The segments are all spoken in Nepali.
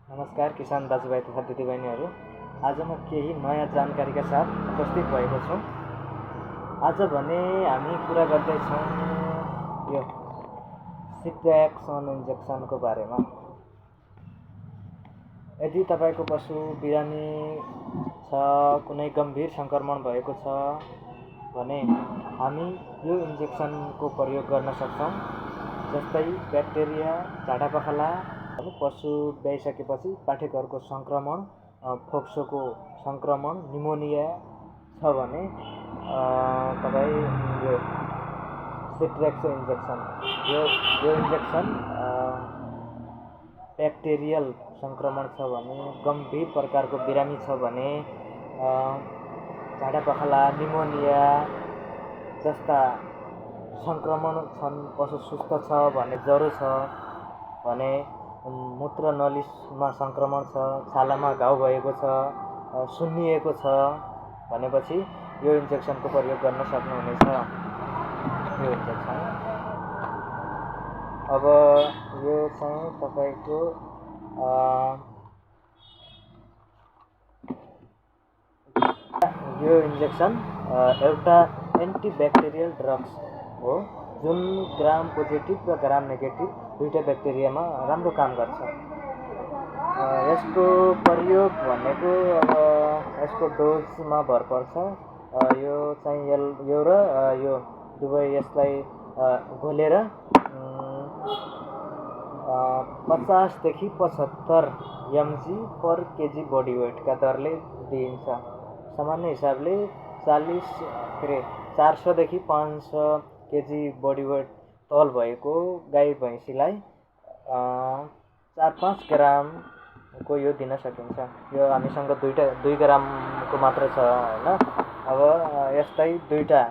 नमस्कार किसान दाजुभाइ तथा दिदीबहिनीहरू। आज म केही नयाँ जानकारीका साथ उपस्थित भएको छु। आज भने हामी कुरा गर्दैछौँ यो सिट्र्याक्सन इन्जेक्सनको बारेमा। यदि तपाईको पशु बिरामी छ, कुनै गम्भीर सङ्क्रमण भएको छ भने हामी यो इन्जेक्सनको प्रयोग गर्न सक्छौँ। जस्तै ब्याक्टेरिया, झाडापखाला, पशु ब्याइसकेपछि पाठेघरको सङ्क्रमण, फोक्सोको सङ्क्रमण, निमोनिया छ भने तपाईँ यो सिट्र्याक्स इन्जेक्सन यो इन्जेक्सन ब्याक्टेरियल सङ्क्रमण छ भने, गम्भीर प्रकारको बिरामी छ भने, झाडापखाला, निमोनिया जस्ता सङ्क्रमण छन्, पशु सुस्त छ भने, ज्वरो छ भने, मूत्र नलीमा सङ्क्रमण छ, छालामा घाउ भएको छ, सुन्निएको छ भनेपछि यो इन्जेक्सनको प्रयोग गर्न सक्नुहुनेछ। यो इन्जेक्सन अब यो चाहिँ तपाईँको यो इन्जेक्सन एउटा एन्टिब्याक्टेरियल ड्रग्स हो जुन ग्राम पोजिटिभ र ग्राम नेगेटिभ दुईटा ब्याक्टेरियामा राम्रो काम गर्छ। यसको प्रयोग भनेको यसको डोजमा भर पर्छ। यो चाहिँ यो र यो दुवै यसलाई घोलेर 50 देखि 75 mg पर केजी बडी वेटका दरले दिइन्छ। सामान्य हिसाबले 400 देखि 500 केजी बडी वेट तौल भएको गाई भैँसीलाई 4-5 ग्रामको यो दिन सकिन्छ। यो हामीसँग 2 ग्रामको मात्र छ हैन। अब यस्तै दुईटा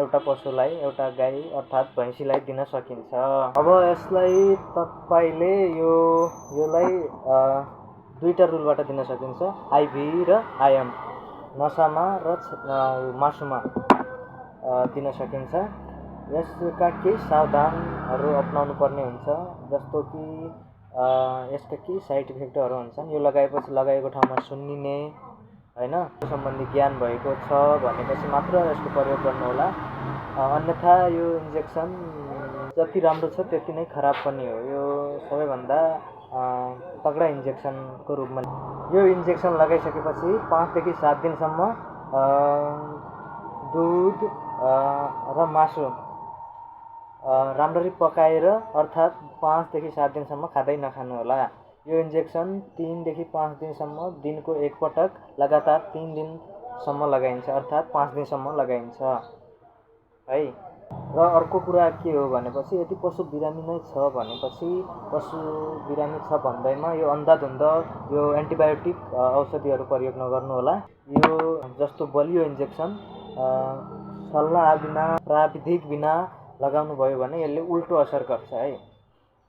एउटा पशुलाई, एउटा गाई अर्थात् भैँसीलाई दिन सकिन्छ। अब यसलाई तपाईले योलाई दुईटा रुलबाट दिन सकिन्छ, आइभी र आइएम। नसामा र मासुमा दिन सकिन्छ। यसका केही सावधानहरू अपनाउनु पर्ने हुन्छ, जस्तो कि यसका केही साइड इफेक्टहरू हुन्छन्। यो लगाएपछि लगाएको ठाउँमा सुन्निने हैन, यो सम्बन्धी ज्ञान भएको छ भनेपछि मात्र यसको प्रयोग गर्नुहोला। अन्यथा यो इन्जेक्सन जति राम्रो छ त्यति नै खराब पनि हो। यो सबैभन्दा तगडा इन्जेक्सनको रूपमा यो इन्जेक्सन लगाइसकेपछि 5 देखि 7 दिनसम्म दुध र मासु राम्ररी पकाएर अर्थात् 5 देखि 7 दिनसम्म खाँदै नखानु होला। यो इन्जेक्सन 3 देखि 5 दिनसम्म दिनको एक पटक लगातार 3 दिनसम्म लगाइन्छ, अर्थात् 5 दिनसम्म लगाइन्छ है। र अर्को कुरा के हो भनेपछि यदि पशु बिरामी नै छ भनेपछि पशु बिरामी छ भन्दैमा यो अन्धाधुन्द यो एन्टिबायोटिक औषधिहरू प्रयोग नगर्नु होला। यो जस्तो बलियो इन्जेक्सन सल्लाह बिना, प्राविधिक बिना लगाउनु भयो भने यसले उल्टो असर गर्छ है।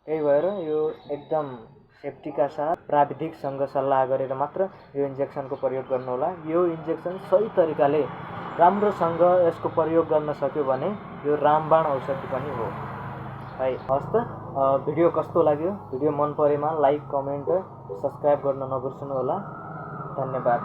त्यही भएर यो एकदम सेफ्टीका साथ प्राविधिकसँग सल्लाह गरेर मात्र यो इन्जेक्सनको प्रयोग गर्नुहोला। यो इन्जेक्सन सही तरिकाले राम्रोसँग यसको प्रयोग गर्न सक्यो भने यो रामबाण औषधि पनि हो है। हस् त, भिडियो कस्तो लाग्यो? भिडियो मन परेमा लाइक, कमेन्ट, सब्स्क्राइब गर्न नबिर्सनु होला। धन्यवाद।